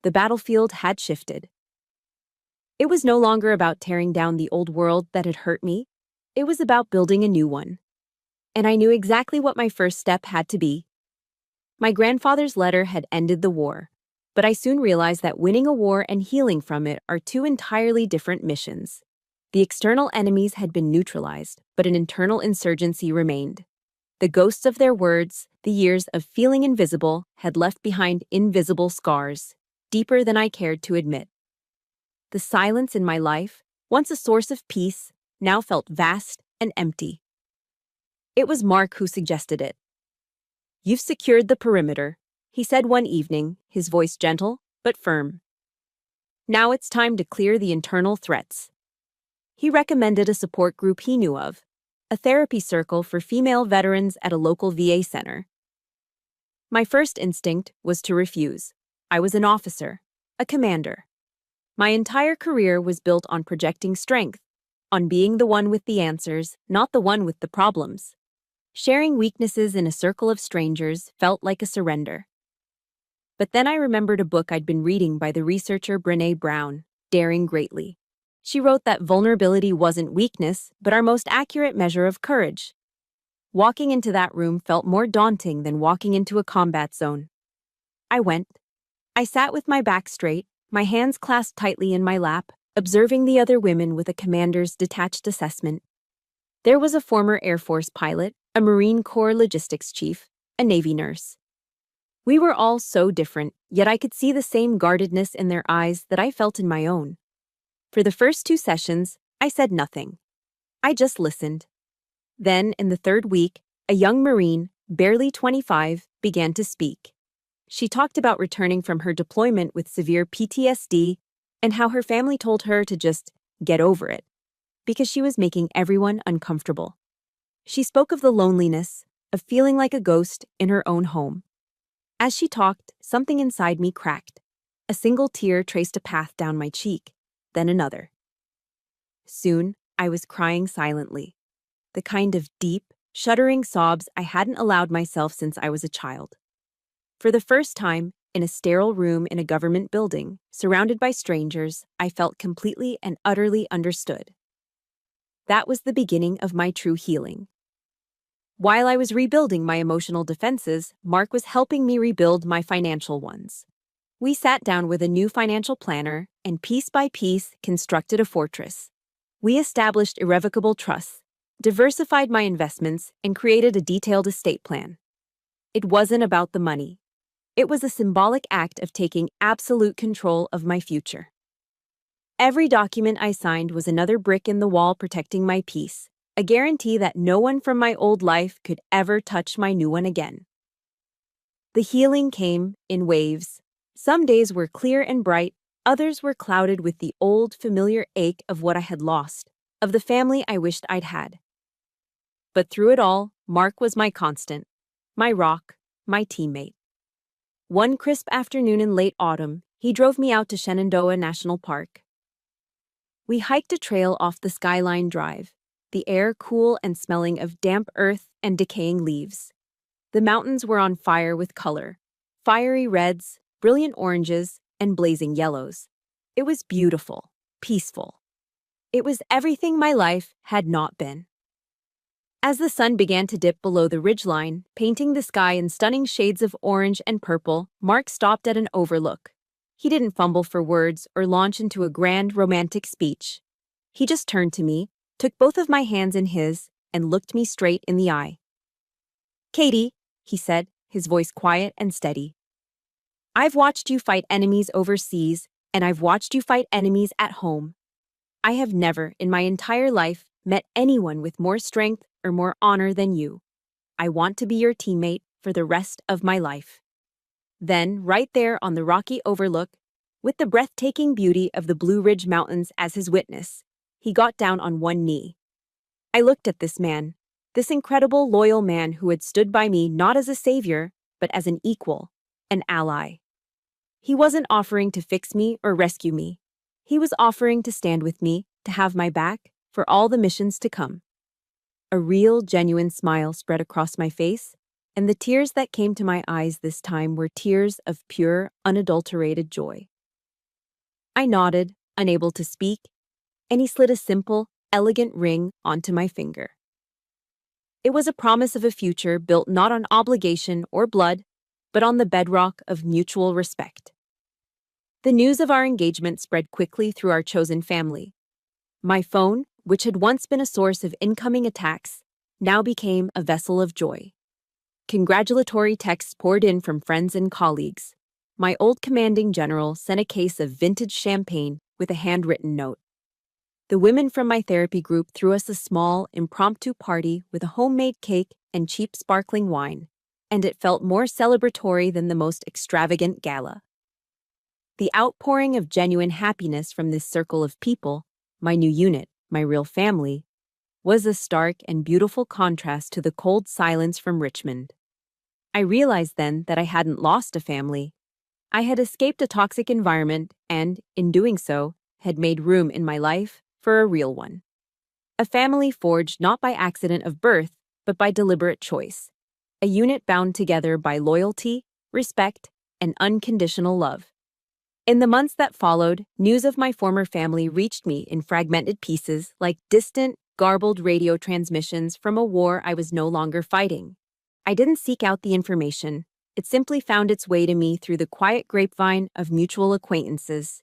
The battlefield had shifted. It was no longer about tearing down the old world that had hurt me. It was about building a new one. And I knew exactly what my first step had to be. My grandfather's letter had ended the war, but I soon realized that winning a war and healing from it are two entirely different missions. The external enemies had been neutralized, but an internal insurgency remained. The ghosts of their words, the years of feeling invisible, had left behind invisible scars, deeper than I cared to admit. The silence in my life, once a source of peace, now felt vast and empty. It was Mark who suggested it. "You've secured the perimeter," he said one evening, his voice gentle but firm. "Now it's time to clear the internal threats." He recommended a support group he knew of, a therapy circle for female veterans at a local VA center. My first instinct was to refuse. I was an officer, a commander. My entire career was built on projecting strength, on being the one with the answers, not the one with the problems. Sharing weaknesses in a circle of strangers felt like a surrender. But then I remembered a book I'd been reading by the researcher Brené Brown, Daring Greatly. She wrote that vulnerability wasn't weakness, but our most accurate measure of courage. Walking into that room felt more daunting than walking into a combat zone. I went. I sat with my back straight, my hands clasped tightly in my lap, observing the other women with a commander's detached assessment. There was a former Air Force pilot, a Marine Corps logistics chief, a Navy nurse. We were all so different, yet I could see the same guardedness in their eyes that I felt in my own. For the first 2 sessions, I said nothing. I just listened. Then, in the 3rd week, a young Marine, barely 25, began to speak. She talked about returning from her deployment with severe PTSD and how her family told her to just get over it, because she was making everyone uncomfortable. She spoke of the loneliness, of feeling like a ghost in her own home. As she talked, something inside me cracked. A single tear traced a path down my cheek, then another. Soon, I was crying silently, the kind of deep, shuddering sobs I hadn't allowed myself since I was a child. For the first time, in a sterile room in a government building, surrounded by strangers, I felt completely and utterly understood. That was the beginning of my true healing. While I was rebuilding my emotional defenses, Mark was helping me rebuild my financial ones. We sat down with a new financial planner and piece by piece constructed a fortress. We established irrevocable trusts, diversified my investments, and created a detailed estate plan. It wasn't about the money. It was a symbolic act of taking absolute control of my future. Every document I signed was another brick in the wall protecting my peace, a guarantee that no one from my old life could ever touch my new one again. The healing came in waves. Some days were clear and bright, others were clouded with the old, familiar ache of what I had lost, of the family I wished I'd had. But through it all, Mark was my constant, my rock, my teammate. One crisp afternoon in late autumn, he drove me out to Shenandoah National Park. We hiked a trail off the Skyline Drive, the air cool and smelling of damp earth and decaying leaves. The mountains were on fire with color, fiery reds, brilliant oranges, and blazing yellows. It was beautiful, peaceful. It was everything my life had not been. As the sun began to dip below the ridgeline, painting the sky in stunning shades of orange and purple, Mark stopped at an overlook. He didn't fumble for words or launch into a grand romantic speech. He just turned to me, took both of my hands in his, and looked me straight in the eye. "Katie," he said, his voice quiet and steady. "I've watched you fight enemies overseas, and I've watched you fight enemies at home. I have never, in my entire life, met anyone with more strength or more honor than you. I want to be your teammate for the rest of my life." Then, right there on the rocky overlook, with the breathtaking beauty of the Blue Ridge Mountains as his witness, he got down on one knee. I looked at this man, this incredible, loyal man who had stood by me not as a savior, but as an equal, an ally. He wasn't offering to fix me or rescue me. He was offering to stand with me, to have my back, for all the missions to come. A real, genuine smile spread across my face, and the tears that came to my eyes this time were tears of pure, unadulterated joy. I nodded, unable to speak, and he slid a simple, elegant ring onto my finger. It was a promise of a future built not on obligation or blood, but on the bedrock of mutual respect. The news of our engagement spread quickly through our chosen family. My phone, which had once been a source of incoming attacks, now became a vessel of joy. Congratulatory texts poured in from friends and colleagues. My old commanding general sent a case of vintage champagne with a handwritten note. The women from my therapy group threw us a small, impromptu party with a homemade cake and cheap sparkling wine, and it felt more celebratory than the most extravagant gala. The outpouring of genuine happiness from this circle of people, my new unit, my real family, was a stark and beautiful contrast to the cold silence from Richmond. I realized then that I hadn't lost a family. I had escaped a toxic environment and, in doing so, had made room in my life for a real one. A family forged not by accident of birth, but by deliberate choice. A unit bound together by loyalty, respect, and unconditional love. In the months that followed, news of my former family reached me in fragmented pieces like distant, garbled radio transmissions from a war I was no longer fighting. I didn't seek out the information. It simply found its way to me through the quiet grapevine of mutual acquaintances.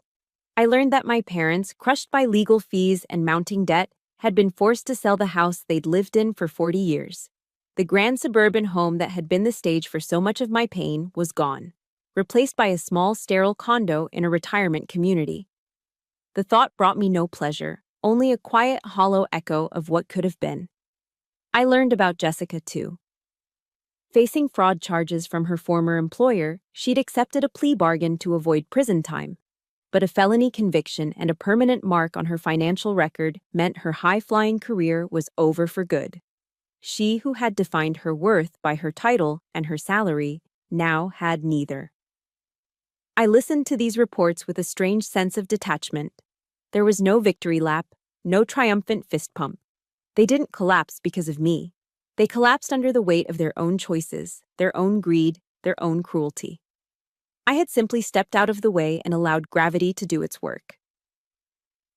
I learned that my parents, crushed by legal fees and mounting debt, had been forced to sell the house they'd lived in for 40 years. The grand suburban home that had been the stage for so much of my pain was gone, replaced by a small sterile condo in a retirement community. The thought brought me no pleasure, only a quiet, hollow echo of what could have been. I learned about Jessica too. Facing fraud charges from her former employer, she'd accepted a plea bargain to avoid prison time. But a felony conviction and a permanent mark on her financial record meant her high-flying career was over for good. She who had defined her worth by her title and her salary now had neither. I listened to these reports with a strange sense of detachment. There was no victory lap, no triumphant fist pump. They didn't collapse because of me. They collapsed under the weight of their own choices, their own greed, their own cruelty. I had simply stepped out of the way and allowed gravity to do its work.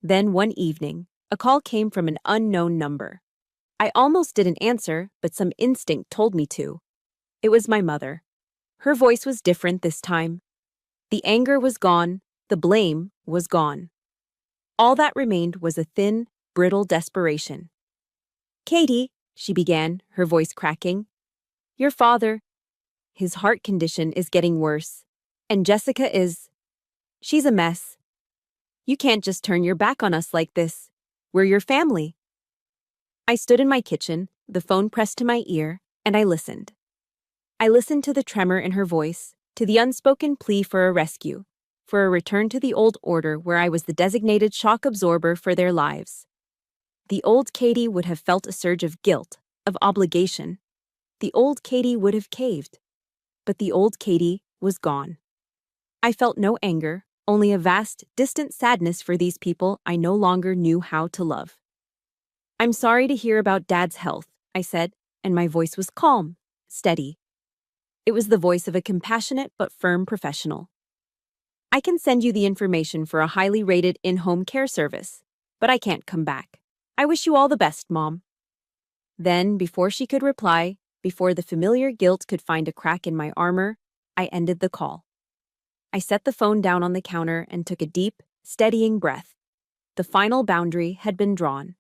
Then one evening, a call came from an unknown number. I almost didn't answer, but some instinct told me to. It was my mother. Her voice was different this time. The anger was gone, the blame was gone. All that remained was a thin, brittle desperation. "Katie," she began, her voice cracking. "Your father, his heart condition is getting worse. And Jessica she's a mess. You can't just turn your back on us like this. We're your family." I stood in my kitchen, the phone pressed to my ear, and I listened. I listened to the tremor in her voice, to the unspoken plea for a rescue, for a return to the old order where I was the designated shock absorber for their lives. The old Katie would have felt a surge of guilt, of obligation. The old Katie would have caved. But the old Katie was gone. I felt no anger, only a vast, distant sadness for these people I no longer knew how to love. "I'm sorry to hear about Dad's health," I said, and my voice was calm, steady. It was the voice of a compassionate but firm professional. "I can send you the information for a highly rated in-home care service, but I can't come back. I wish you all the best, Mom." Then, before she could reply, before the familiar guilt could find a crack in my armor, I ended the call. I set the phone down on the counter and took a deep, steadying breath. The final boundary had been drawn.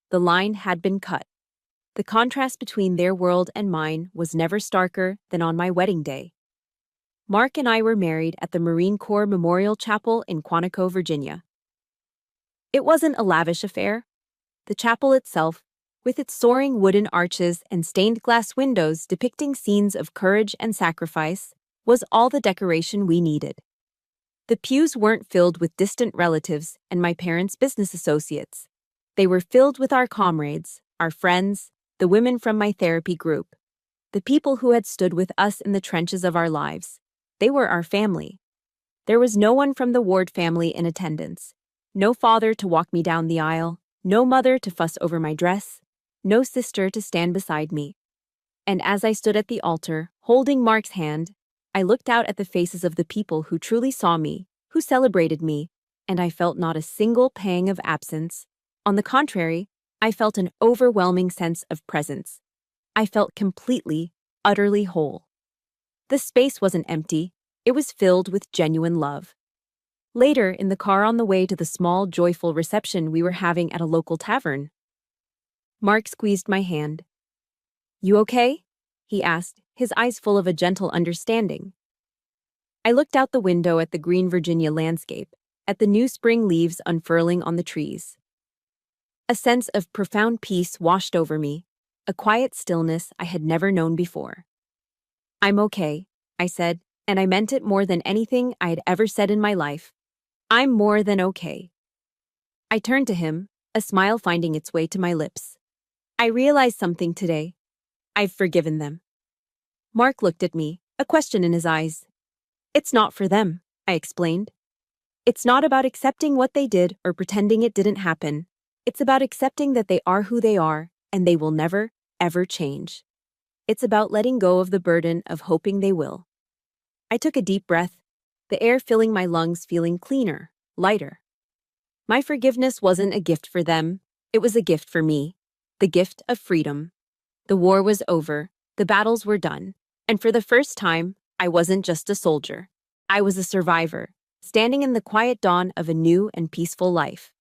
The line had been cut. The contrast between their world and mine was never starker than on my wedding day. Mark and I were married at the Marine Corps Memorial Chapel in Quantico, Virginia. It wasn't a lavish affair. The chapel itself, with its soaring wooden arches and stained glass windows depicting scenes of courage and sacrifice, was all the decoration we needed. The pews weren't filled with distant relatives and my parents' business associates. They were filled with our comrades, our friends, the women from my therapy group, the people who had stood with us in the trenches of our lives. They were our family. There was no one from the Ward family in attendance. No father to walk me down the aisle, no mother to fuss over my dress, no sister to stand beside me. And as I stood at the altar, holding Mark's hand, I looked out at the faces of the people who truly saw me, who celebrated me, and I felt not a single pang of absence. On the contrary, I felt an overwhelming sense of presence. I felt completely, utterly whole. The space wasn't empty, it was filled with genuine love. Later, in the car on the way to the small, joyful reception we were having at a local tavern, Mark squeezed my hand. "You okay?" he asked, his eyes full of a gentle understanding. I looked out the window at the green Virginia landscape, at the new spring leaves unfurling on the trees. A sense of profound peace washed over me, a quiet stillness I had never known before. "I'm okay," I said, and I meant it more than anything I had ever said in my life. I'm more than okay. I turned to him, a smile finding its way to my lips. "I realized something today. I've forgiven them." Mark looked at me, a question in his eyes. "It's not for them," I explained. "It's not about accepting what they did or pretending it didn't happen. It's about accepting that they are who they are, and they will never, ever change. It's about letting go of the burden of hoping they will." I took a deep breath, the air filling my lungs feeling cleaner, lighter. My forgiveness wasn't a gift for them, it was a gift for me, the gift of freedom. The war was over, the battles were done, and for the first time, I wasn't just a soldier. I was a survivor, standing in the quiet dawn of a new and peaceful life.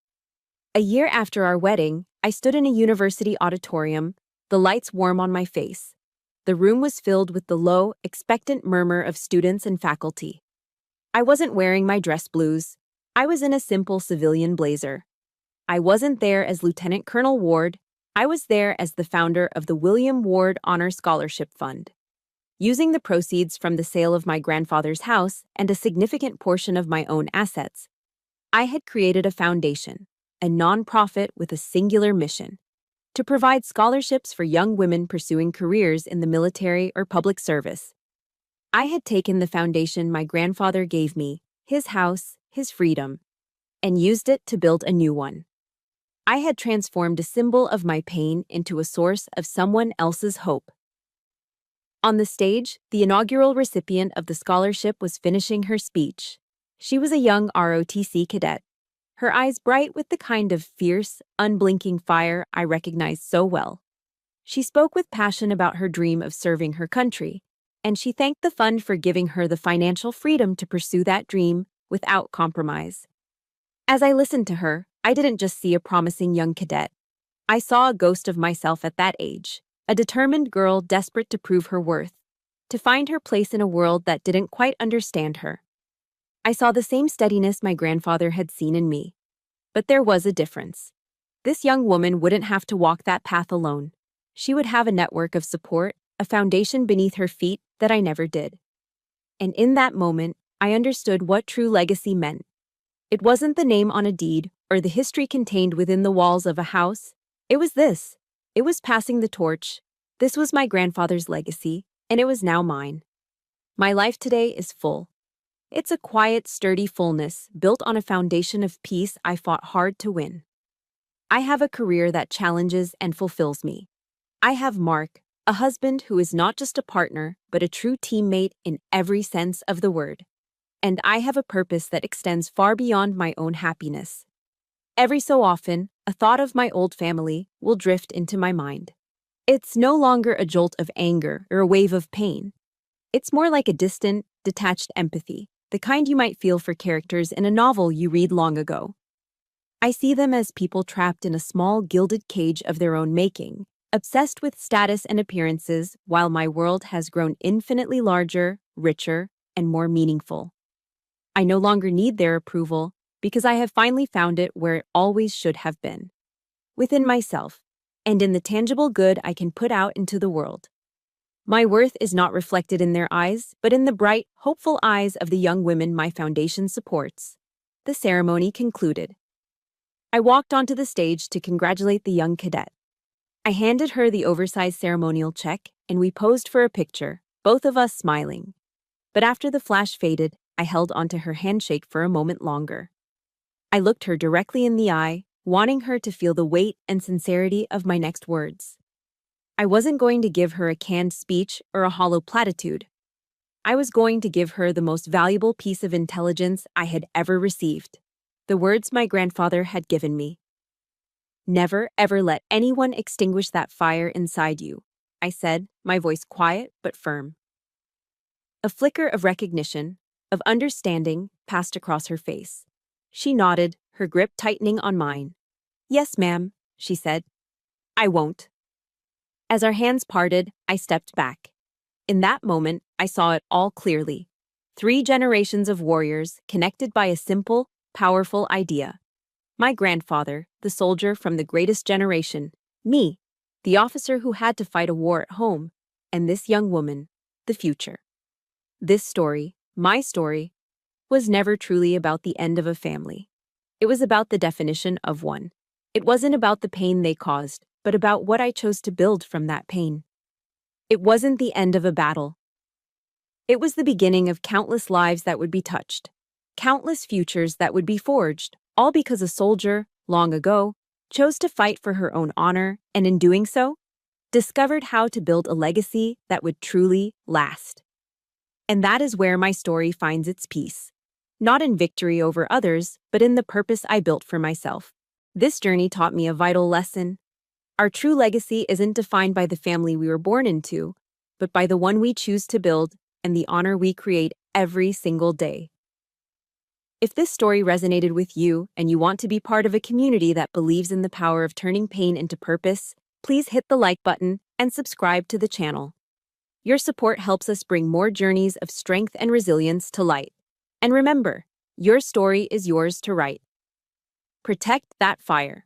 A year after our wedding, I stood in a university auditorium, the lights warm on my face. The room was filled with the low, expectant murmur of students and faculty. I wasn't wearing my dress blues. I was in a simple civilian blazer. I wasn't there as Lieutenant Colonel Ward. I was there as the founder of the William Ward Honor Scholarship Fund. Using the proceeds from the sale of my grandfather's house and a significant portion of my own assets, I had created a foundation, a nonprofit with a singular mission: to provide scholarships for young women pursuing careers in the military or public service. I had taken the foundation my grandfather gave me, his house, his freedom, and used it to build a new one. I had transformed a symbol of my pain into a source of someone else's hope. On the stage, the inaugural recipient of the scholarship was finishing her speech. She was a young ROTC cadet, her eyes bright with the kind of fierce, unblinking fire I recognized so well. She spoke with passion about her dream of serving her country, and she thanked the fund for giving her the financial freedom to pursue that dream without compromise. As I listened to her, I didn't just see a promising young cadet. I saw a ghost of myself at that age, a determined girl desperate to prove her worth, to find her place in a world that didn't quite understand her. I saw the same steadiness my grandfather had seen in me. But there was a difference. This young woman wouldn't have to walk that path alone. She would have a network of support, a foundation beneath her feet that I never did. And in that moment, I understood what true legacy meant. It wasn't the name on a deed or the history contained within the walls of a house. It was this. It was passing the torch. This was my grandfather's legacy, and it was now mine. My life today is full. It's a quiet, sturdy fullness built on a foundation of peace I fought hard to win. I have a career that challenges and fulfills me. I have Mark, a husband who is not just a partner, but a true teammate in every sense of the word. And I have a purpose that extends far beyond my own happiness. Every so often, a thought of my old family will drift into my mind. It's no longer a jolt of anger or a wave of pain. It's more like a distant, detached empathy, the kind you might feel for characters in a novel you read long ago. I see them as people trapped in a small gilded cage of their own making, obsessed with status and appearances, while my world has grown infinitely larger, richer, and more meaningful. I no longer need their approval because I have finally found it where it always should have been, within myself, and in the tangible good I can put out into the world. My worth is not reflected in their eyes, but in the bright, hopeful eyes of the young women my foundation supports. The ceremony concluded. I walked onto the stage to congratulate the young cadet. I handed her the oversized ceremonial check, and we posed for a picture, both of us smiling. But after the flash faded, I held onto her handshake for a moment longer. I looked her directly in the eye, wanting her to feel the weight and sincerity of my next words. I wasn't going to give her a canned speech or a hollow platitude. I was going to give her the most valuable piece of intelligence I had ever received. The words my grandfather had given me. Never, ever let anyone extinguish that fire inside you, I said, my voice quiet but firm. A flicker of recognition, of understanding, passed across her face. She nodded, her grip tightening on mine. Yes, ma'am, she said. I won't. As our hands parted, I stepped back. In that moment, I saw it all clearly. 3 generations of warriors connected by a simple, powerful idea. My grandfather, the soldier from the greatest generation, me, the officer who had to fight a war at home, and this young woman, the future. This story, my story, was never truly about the end of a family. It was about the definition of one. It wasn't about the pain they caused, but about what I chose to build from that pain. It wasn't the end of a battle. It was the beginning of countless lives that would be touched, countless futures that would be forged, all because a soldier, long ago, chose to fight for her own honor and in doing so, discovered how to build a legacy that would truly last. And that is where my story finds its peace. Not in victory over others, but in the purpose I built for myself. This journey taught me a vital lesson. Our true legacy isn't defined by the family we were born into, but by the one we choose to build and the honor we create every single day. If this story resonated with you and you want to be part of a community that believes in the power of turning pain into purpose, please hit the like button and subscribe to the channel. Your support helps us bring more journeys of strength and resilience to light. And remember, your story is yours to write. Protect that fire.